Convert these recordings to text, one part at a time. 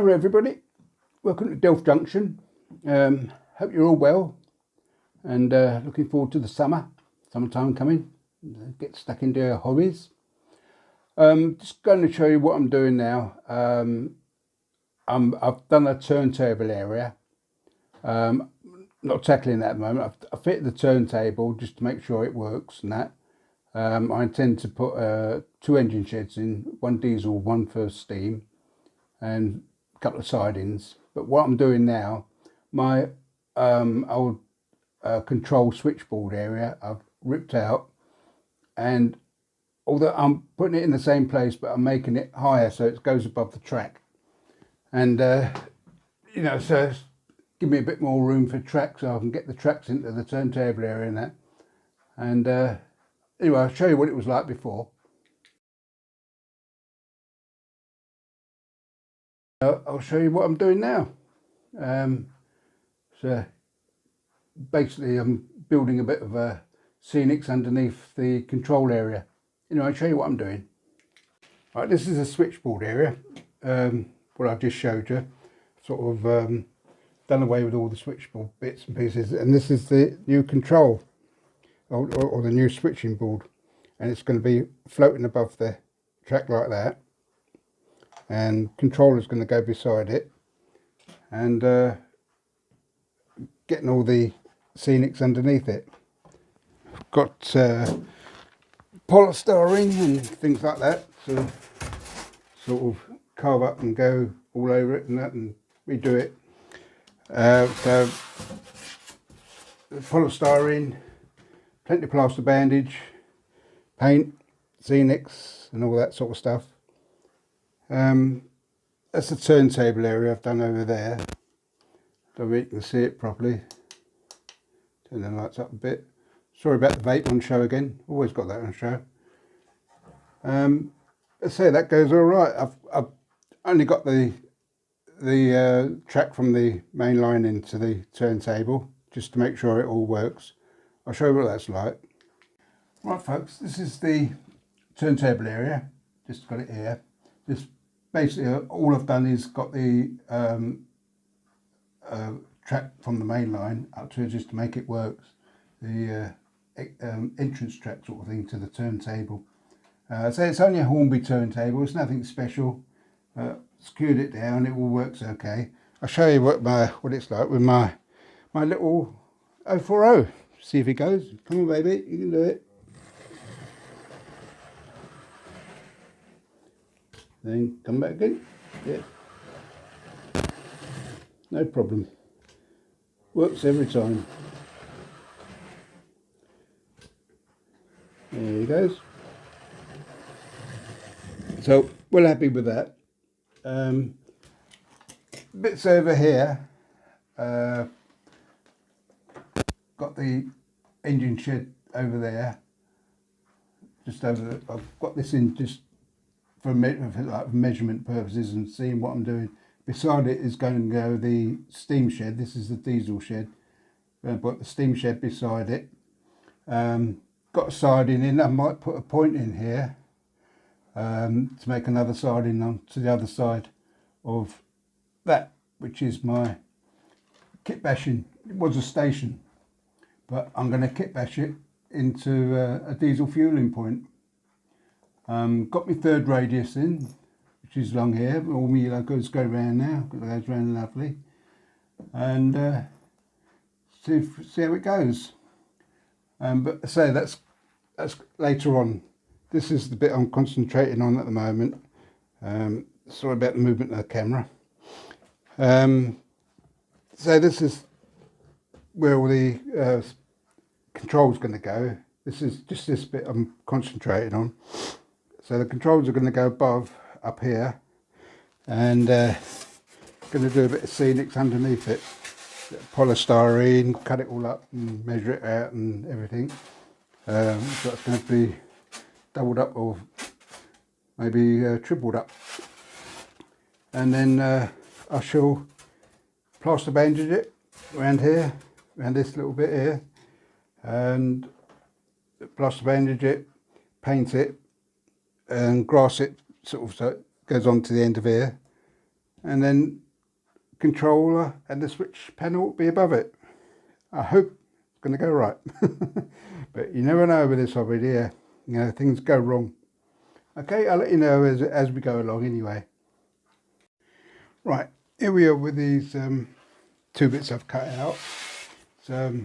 Hello everybody, welcome to Delft Junction. Hope you're all well and looking forward to the summertime coming. Get stuck into your hobbies. Just going to show you what I'm doing now. I've done a turntable area. Not tackling that at the moment. I've fitted the turntable just to make sure it works and that. I intend to put 2 engine sheds in, one diesel, one for steam, and a couple of sidings. But what I'm doing now, my old control switchboard area I've ripped out, and although I'm putting it in the same place, but I'm making it higher so it goes above the track, and so it's give me a bit more room for track so I can get the tracks into the turntable area and that. And anyway, I'll show you what it was like before. I'll show you what I'm doing now. So basically I'm building a bit of a scenics underneath the control area. I'll show you what I'm doing. Right, this is a switchboard area, what I've just showed you. Sort of done away with all the switchboard bits and pieces, and this is the new control or the new switching board, and it's going to be floating above the track like that, and controller's going to go beside it, and getting all the scenics underneath it. I've got polystyrene and things like that to sort of carve up and go all over it and that, and redo it. So polystyrene, plenty of plaster bandage, paint, scenics and all that sort of stuff. That's the turntable area I've done over there. Don't know if you can see it properly. Turn the lights up a bit. Sorry about the vape on show again. Always got that on show. Let's say that goes all right. I've only got the track from the main line into the turntable just to make sure it all works. I'll show you what that's like. Right folks, this is the turntable area. Just got it here. Just basically all I've done is got the track from the main line up to just to make it work. The entrance track sort of thing to the turntable. So it's only a Hornby turntable, it's nothing special. Secured it down, it all works okay. I'll show you what it's like with my little 040. See if it goes. Come on baby, you can do it. Then come back again. Yeah. No problem. Works every time. There he goes. So we're happy with that. Bits over here. Got the engine shed over there. Just over the, I've got this in just for like measurement purposes and seeing what I'm doing. Beside it is going to go the steam shed. This is the diesel shed. I've got the steam shed beside it. Got a siding in. I might put a point in here to make another siding on to the other side of that, which is my kit bashing. It was a station, but I'm going to kit bash it into a diesel fueling point. Got my third radius in, which is long here. All my logos go around now. It goes around lovely, and see how it goes. But say that's later on. This is the bit I'm concentrating on at the moment. Sorry about the movement of the camera. So this is where all the controls going to go. This is just this bit I'm concentrating on. So the controls are going to go above, up here, and going to do a bit of scenics underneath it. Polystyrene, cut it all up and measure it out and everything. So it's going to be doubled up or maybe tripled up. And then I shall plaster bandage it around here, around this little bit here, and plaster bandage it, paint it, and grass it sort of so it goes on to the end of here, and then controller and the switch panel will be above it. I hope it's going to go right. But you never know with this hobby, dear. You know, things go wrong. Okay, I'll let you know as we go along anyway. Right, here we are with these 2 bits I've cut out. So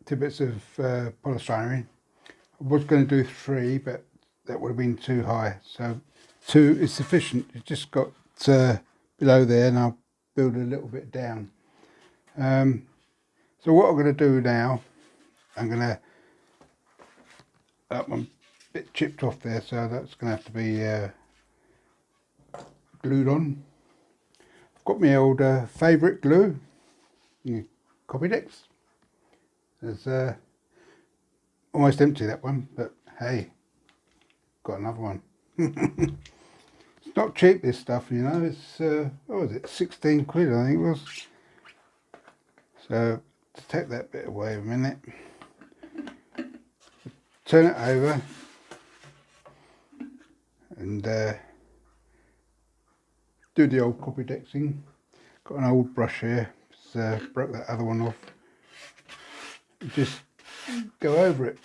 2 bits of polystyrene. I was going to do 3, but that would have been too high. So 2 is sufficient. It's just got below there, and I'll build a little bit down. So what I'm going to do now, I'm going to, that one bit chipped off there, so that's going to have to be glued on. I've got my old favourite glue, Copydex. It's almost empty, that one, but hey, got another one. It's not cheap, this stuff, you know. It's what was it, 16 quid I think it was. So to take that bit away a minute, turn it over and do the old Copydexing. Got an old brush here, broke that other one off. Just go over it.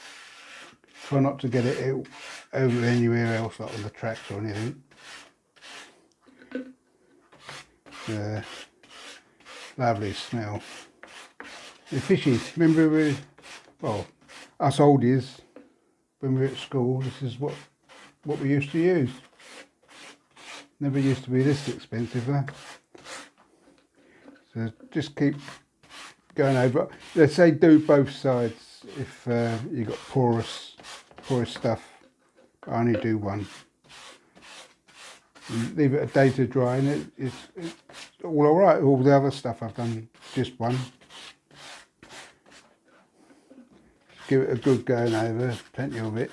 Try not to get it over anywhere else, like on the tracks or anything. Lovely smell. The fishies, remember well, us oldies, when we were at school, this is what we used to use. Never used to be this expensive though. So just keep going over. They say do both sides if you've got porous stuff. I only do one. And leave it a day to dry, and it's all alright. All the other stuff I've done just one. Give it a good going over, plenty of it.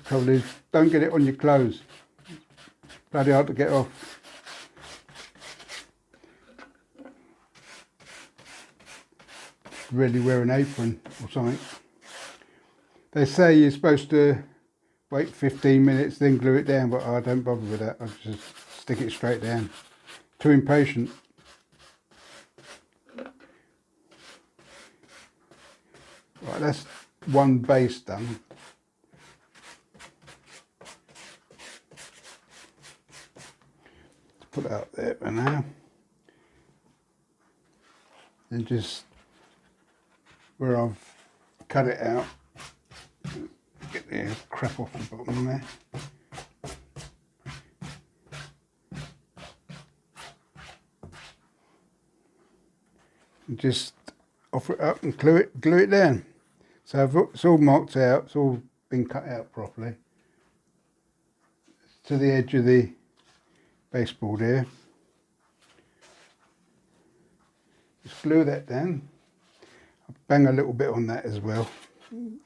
Trouble is, don't get it on your clothes. Bloody hard to get off. Really wear an apron or something. They say you're supposed to wait 15 minutes, then glue it down, but I don't bother with that. I just stick it straight down. Too impatient. Right, that's one base done. Let's put it up there for now. Then just where I've cut it out, get the crap off the bottom there. And just offer it up and glue it down. So it's all marked out, it's all been cut out properly. To the edge of the baseboard here. Just glue that down. I'll bang a little bit on that as well.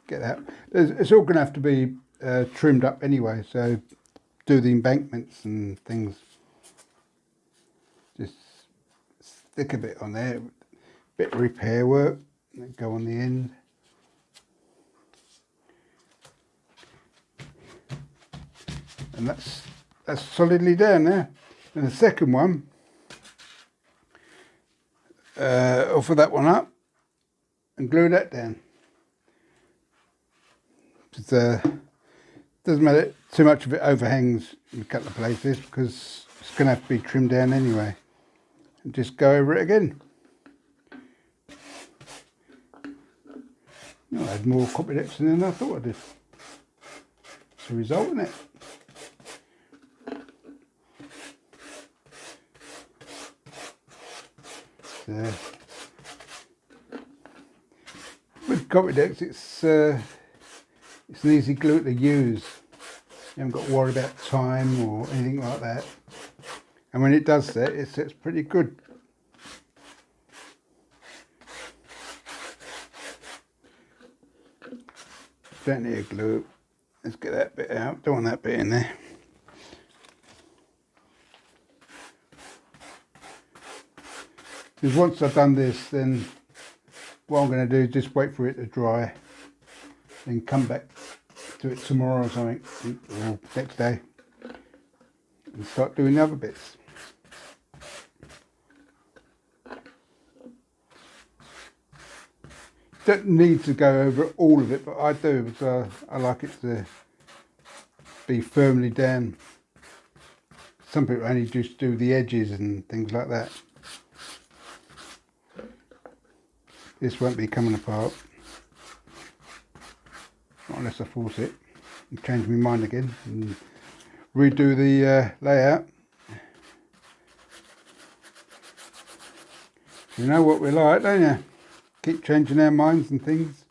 Get that. It's all going to have to be trimmed up anyway, so do the embankments and things. Just stick a bit on there, bit of repair work, go on the end. And that's solidly down there. And the second one, offer that one up and glue that down. It doesn't matter too much of it overhangs in a couple of places because it's going to have to be trimmed down anyway. And just go over it again. I had more Copydex than I thought I did. It's the result, isn't it? With Copydex, it's an easy glue to use. You haven't got to worry about time or anything like that. And when it does set, it sets pretty good. Plenty of glue. Let's get that bit out. Don't want that bit in there. Because once I've done this, then what I'm going to do is just wait for it to dry, then come back to it tomorrow or something, or next day, and start doing the other bits. Don't need to go over all of it, but I do, because I like it to be firmly down. Some people only just do the edges and things like that. This won't be coming apart, not unless I force it and change my mind again and redo the layout. You know what we like, don't you? Keep changing our minds and things.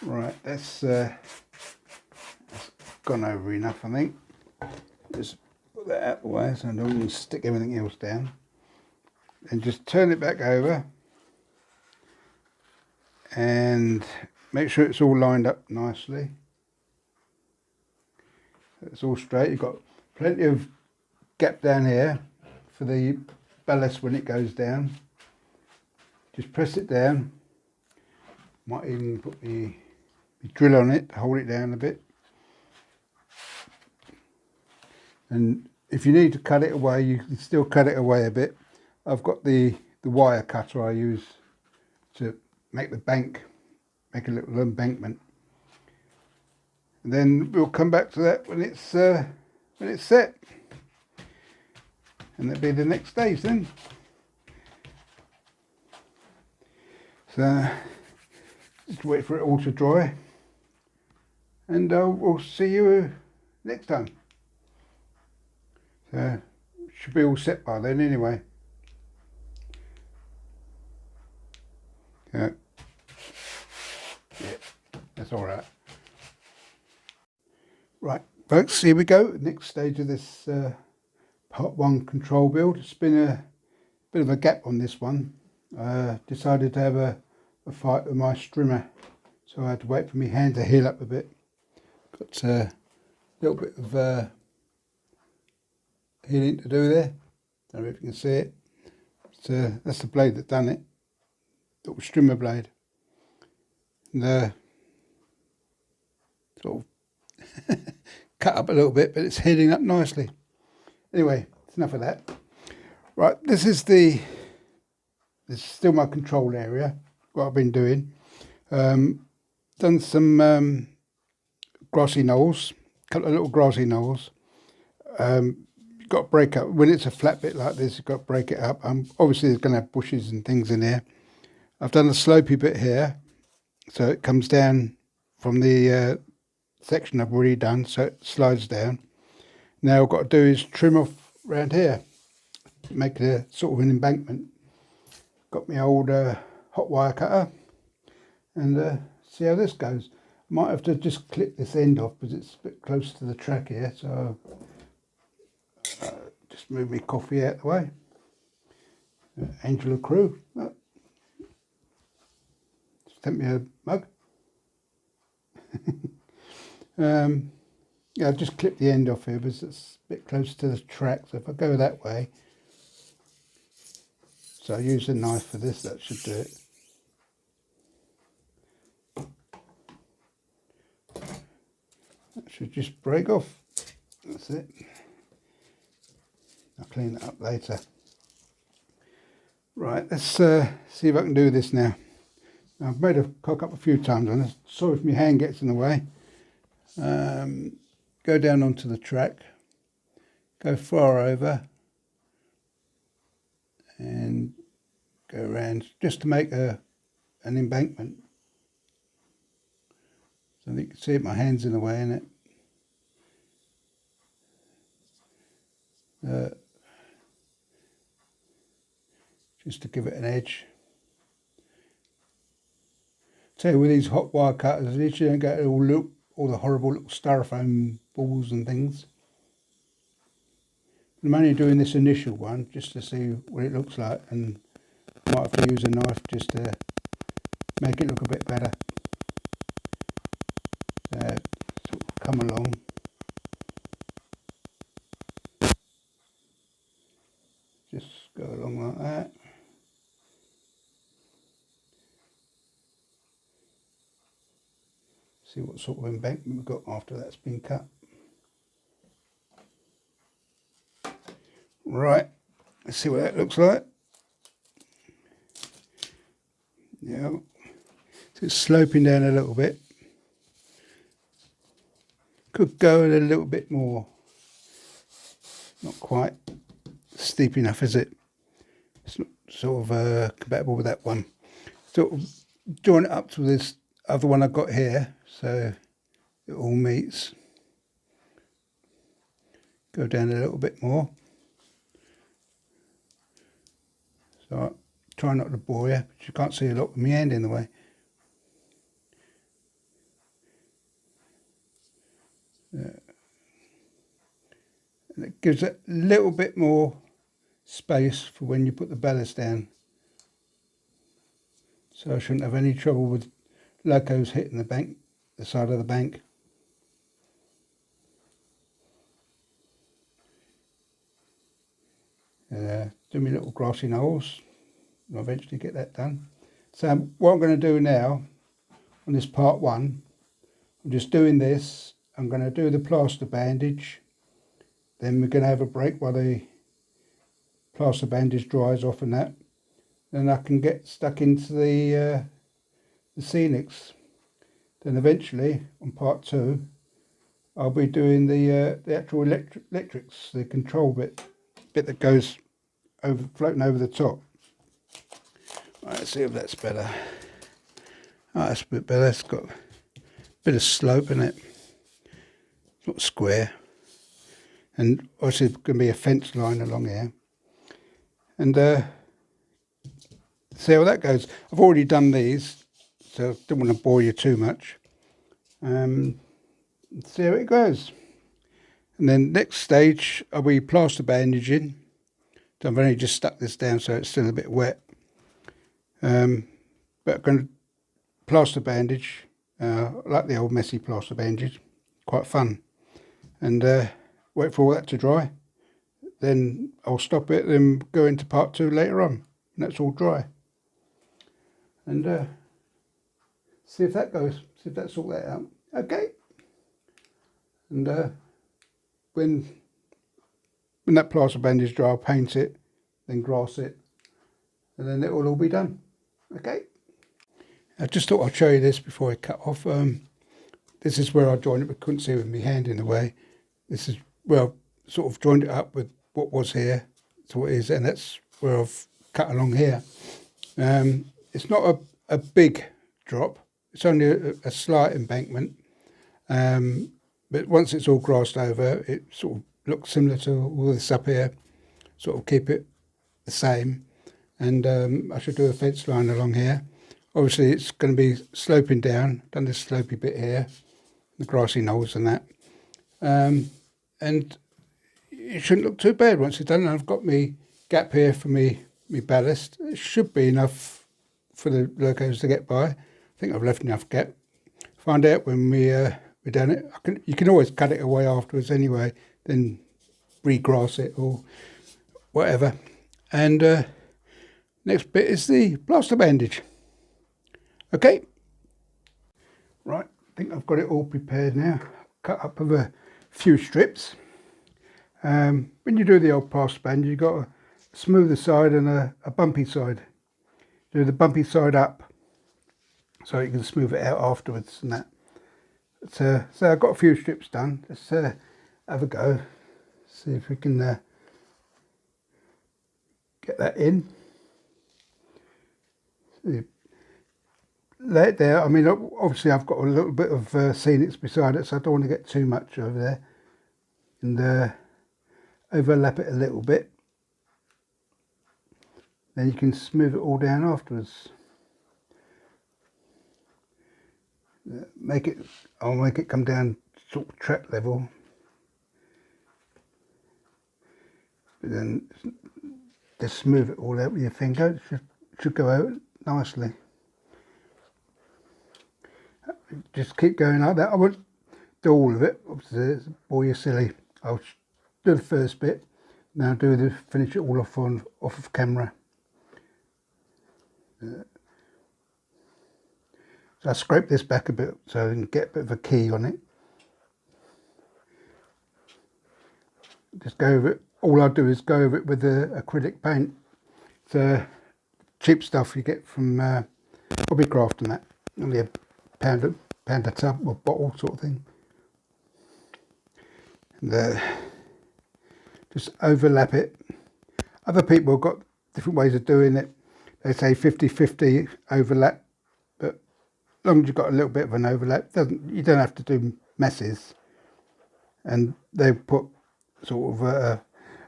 Right, that's gone over enough, I think. Just put that out of the way so I don't stick everything else down. And just turn it back over and make sure it's all lined up nicely. It's all straight. You've got plenty of gap down here for the ballast when it goes down. Just press it down. Might even put the drill on it to hold it down a bit. And if you need to cut it away, you can still cut it away a bit. I've got the wire cutter I use to make the bank, make a little embankment. And then we'll come back to that when it's set. And that'll be the next stage then. So just wait for it all to dry, and we'll see you next time. So should be all set by then anyway. Yeah, that's all right. Right, folks, here we go. Next stage of this part 1 control build. It's been a bit of a gap on this one. Decided to have a fight with my strimmer, so I had to wait for my hand to heal up a bit. Got a little bit of healing to do there. Don't know if you can see it. That's the blade that done it. Little strimmer blade. And sort of cut up a little bit, but it's healing up nicely. Anyway, it's enough of that. Right, this is still my control area, what I've been doing. Done some grassy knolls, a couple of little grassy knolls. You've got to break up, when it's a flat bit like this, you've got to break it up. Obviously there's going to have bushes and things in there. I've done a slopey bit here, so it comes down from the section I've already done, so it slides down. Now what I've got to do is trim off around here, make a sort of an embankment. Got my old hot wire cutter, and see how this goes. Might have to just clip this end off because it's a bit close to the track here, so just move my coffee out the way. Angel of Crew, just sent me a mug. Yeah, I've just clipped the end off here because it's a bit close to the track, so if I go that way, so I use a knife for this, that should do it. That should just break off. That's it. I'll clean that up later. Right, let's see if I can do this now. I've made a cock up a few times on this. Sorry if my hand gets in the way. Go down onto the track, go far over, and go around just to make an embankment. So you can see it, my hand's in the way, isn't it? Just to give it an edge. Tell you, with these hot wire cutters, at least you don't get all the horrible little styrofoam balls and things. I'm only doing this initial one just to see what it looks like, and might have to use a knife just to make it look a bit better. Sort of come along. Just go along like that. See what sort of embankment we've got after that's been cut. Right, let's see what that looks like. Yeah, so it's sloping down a little bit. Could go a little bit more. Not quite steep enough, is it? It's not sort of compatible with that one. Sort of join it up to this other one I've got here, so it all meets. Go down a little bit more. So I try not to bore you, but you can't see a lot with my hand in the way. And it gives a little bit more space for when you put the ballast down. So I shouldn't have any trouble with locos hitting the bank, the side of the bank. Do my little grassy knolls. I'll eventually get that done. So what I'm going to do now on this part one, I'm just doing this. I'm going to do the plaster bandage. Then we're going to have a break while the plaster bandage dries off and that. Then I can get stuck into the scenics. Then eventually on part two, I'll be doing the actual electrics, the control bit that goes over, floating over the top. Right, let's see if that's better. Oh, that's a bit better. It's got a bit of slope in it. It's not square. And obviously there's going to be a fence line along here. And see how that goes. I've already done these, so I don't want to bore you too much. See how it goes. And then next stage, I'll be plaster bandaging. So I've only just stuck this down so it's still a bit wet. But I'm going to plaster bandage. I like the old messy plaster bandage. Quite fun. And wait for all that to dry. Then I'll stop it and go into part two later on. And that's all dry. And see if that goes. See if that sort that out. Okay. And when that plaster bandage dry, I'll paint it, then grass it, and then it will all be done. Okay. I just thought I'd show you this before I cut off. This is where I joined it, but couldn't see it with my hand in the way. This is where I've sort of joined it up with what was here to what is, and that's where I've cut along here. It's not a big drop. It's only a slight embankment. But once it's all grassed over, it sort of looks similar to all this up here. Sort of keep it the same. And I should do a fence line along here. Obviously, it's going to be sloping down. Done this slopey bit here, the grassy knolls and that. And it shouldn't look too bad once it's done. And I've got me gap here for me ballast. It should be enough for the locos to get by. I think I've left enough gap. Find out when we're done it. You can always cut it away afterwards anyway, then regrass it or whatever. And next bit is the plaster bandage. Okay. Right, I think I've got it all prepared now. Cut up of a few strips. When you do the old plaster bandage, you've got a smoother side and a bumpy side. Do the bumpy side up so you can smooth it out afterwards and that. So I've got a few strips done. Let's have a go. See if we can get that in. Lay it there. I mean, obviously I've got a little bit of scenics beside it, so I don't want to get too much over there. And overlap it a little bit. Then you can smooth it all down afterwards. I'll make it come down sort of track level. But then just smooth it all out with your finger. It should go out nicely. Just keep going like that. I won't do all of it, obviously, bore you silly. I'll do the first bit, now finish it all off of camera. So So I scrape this back a bit so I can get a bit of a key on it. Just go over it. All I do is go over it with the acrylic paint. It's cheap stuff you get from Hobbycraft and that. Only a pound a tub or bottle sort of thing. And just overlap it. Other people have got different ways of doing it. They say 50-50 overlap, but as long as you've got a little bit of an overlap, you don't have to do messes. And they put sort of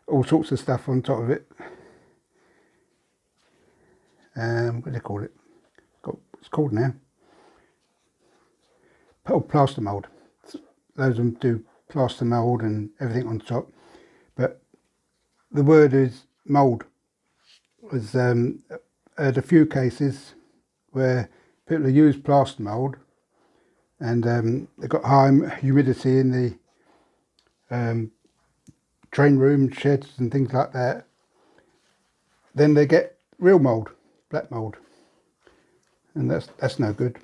all sorts of stuff on top of it. What do they call it? It's called now. Oh, plaster mould. Those of them do plaster mould and everything on top. But the word is mould. There's had a few cases where people use plaster mould and they've got high humidity in the train room, sheds and things like that. Then they get real mould, black mould, and that's no good.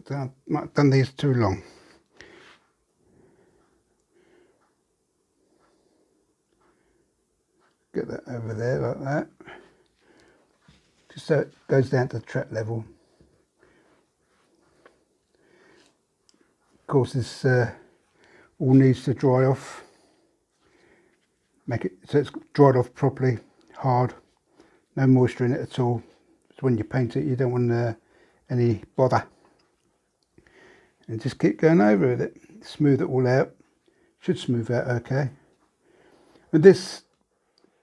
I might have done these too long. Get that over there like that, just so it goes down to track level. Of course, this all needs to dry off. Make it so it's dried off properly, hard, no moisture in it at all. So when you paint it, you don't want any bother. And just keep going over with it, smooth it all out. Should smooth out okay. And this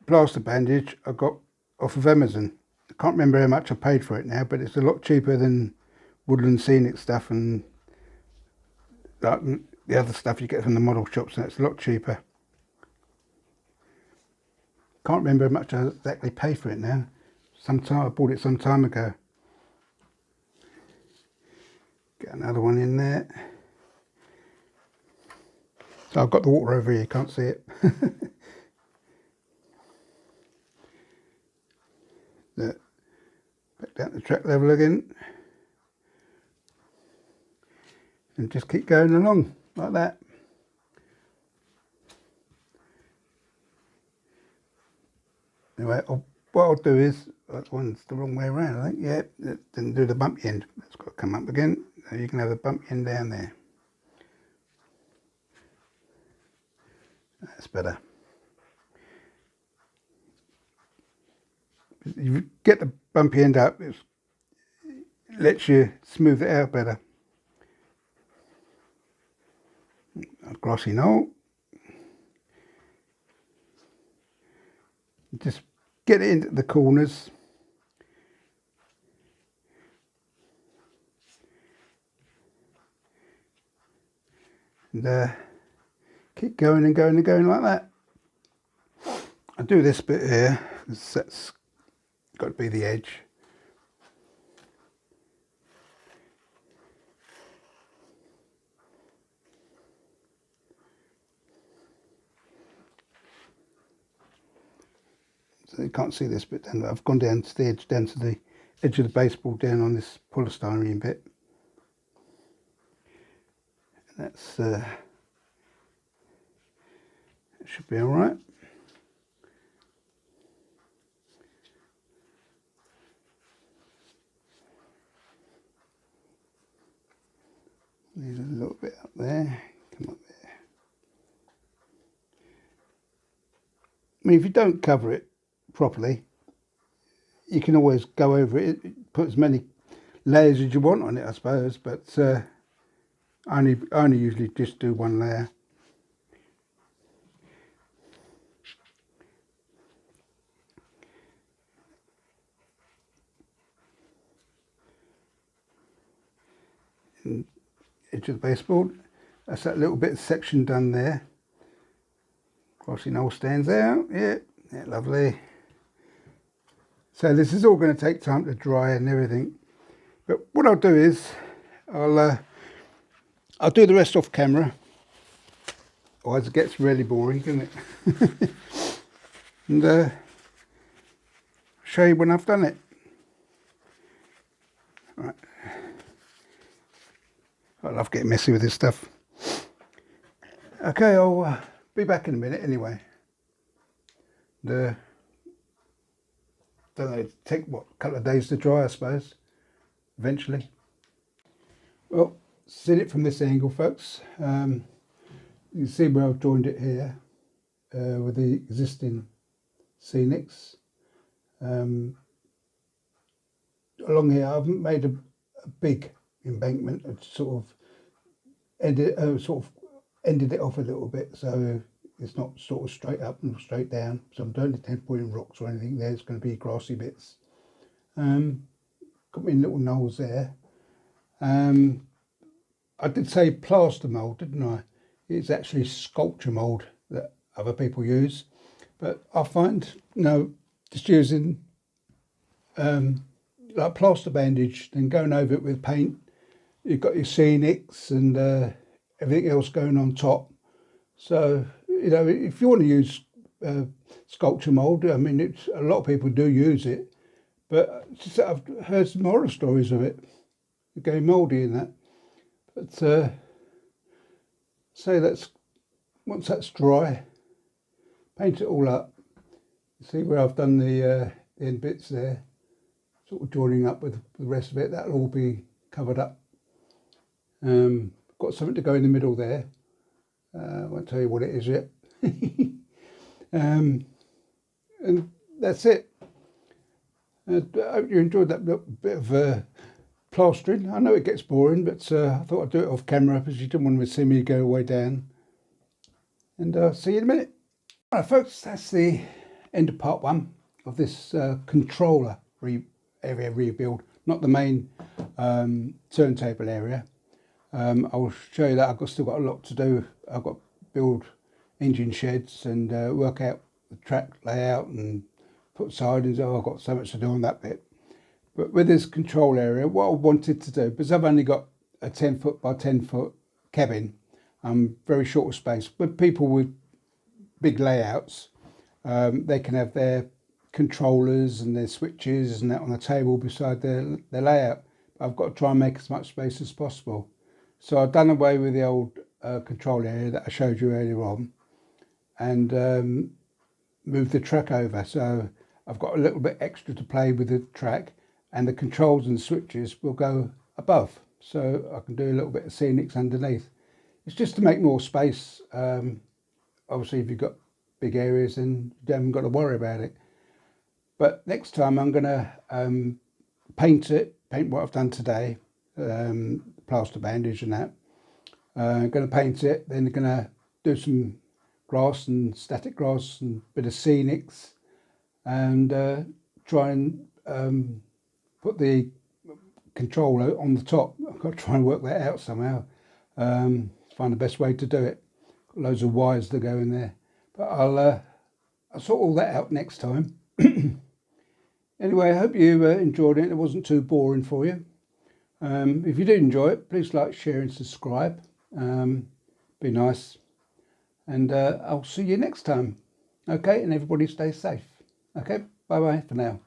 plaster bandage I got off of Amazon. I can't remember how much I paid for it now, but it's a lot cheaper than Woodland Scenic stuff and like the other stuff you get from the model shops, and it's a lot cheaper. Can't remember how much I exactly paid for it now. I bought it some time ago. Get another one in there. So I've got the water over here, you can't see it. Back down to track level again. And just keep going along like that. Anyway, what I'll do is, that one's the wrong way around, I think. Yeah, it didn't do the bumpy end. It's got to come up again. So you can have the bumpy end down there. That's better. If you get the bumpy end up, it lets you smooth it out better. A glossy knoll. Just get it into the corners. And keep going and going and going like that. I do this bit here, because that's got to be the edge. So you can't see this bit down, but I've gone down to the edge, down to the edge of the baseboard, down on this polystyrene bit. And that's that should be all right. Need a little bit up there. Come up there. I mean, if you don't cover it properly, you can always go over it, put as many layers as you want on it, I suppose, but I only usually just do one layer. And edge of the baseboard, that's that little bit of section done there. Glossy knoll stands out, yeah, lovely. So this is all going to take time to dry and everything, but what I'll do is I'll do the rest off camera, otherwise it gets really boring, doesn't it? And show you when I've done it. Right. I love getting messy with this stuff. Okay, I'll be back in a minute anyway. Don't know, it'll take what, a couple of days to dry, I suppose, eventually. Well, seen it from this angle, folks. You can see where I've joined it here with the existing scenics. Along here, I've made a big embankment. It's sort of ended it off a little bit, so it's not sort of straight up and straight down. So I'm don't intend putting rocks or anything there. It's going to be grassy bits. Got me little knolls there. I did say plaster mould, didn't I? It's actually sculpture mould that other people use, but I find, you know, just using like plaster bandage, then going over it with paint. You've got your scenics and everything else going on top. So, you know, if you want to use sculpture mould, I mean, a lot of people do use it, but just, I've heard some horror stories of it going mouldy and that. But say once that's dry, paint it all up. See where I've done the end bits there, sort of joining up with the rest of it. That'll all be covered up. Got something to go in the middle there. I won't tell you what it is yet. And that's it. I hope you enjoyed that little bit of plastering. I know it gets boring, but I thought I'd do it off camera because you didn't want to see me go way down. And I'll see you in a minute. All right, folks, that's the end of part one of this controller area rebuild, not the main turntable area. I'll show you that I've still got a lot to do. I've got to build engine sheds and work out the track layout and put sidings. Oh, I've got so much to do on that bit. But with this control area, what I wanted to do, because I've only got a 10-foot by 10-foot cabin, I'm very short of space. But people with big layouts, they can have their controllers and their switches and that on the table beside their layout. I've got to try and make as much space as possible. So I've done away with the old control area that I showed you earlier on and moved the track over. So I've got a little bit extra to play with the track, and the controls and switches will go above. So I can do a little bit of scenics underneath. It's just to make more space. Obviously, if you've got big areas, then you haven't got to worry about it. But next time I'm going to paint what I've done today, plaster bandage and that. I'm going to paint it, then I'm going to do some grass and static grass and a bit of scenics, and try and put the controller on the top. I've got to try and work that out somehow. Find the best way to do it. Got loads of wires to go in there, but I'll sort all that out next time. Anyway, I hope you enjoyed it. It wasn't too boring for you. If you did enjoy it, please like, share and subscribe. Be nice. And I'll see you next time. Okay, and everybody stay safe. Okay, bye-bye for now.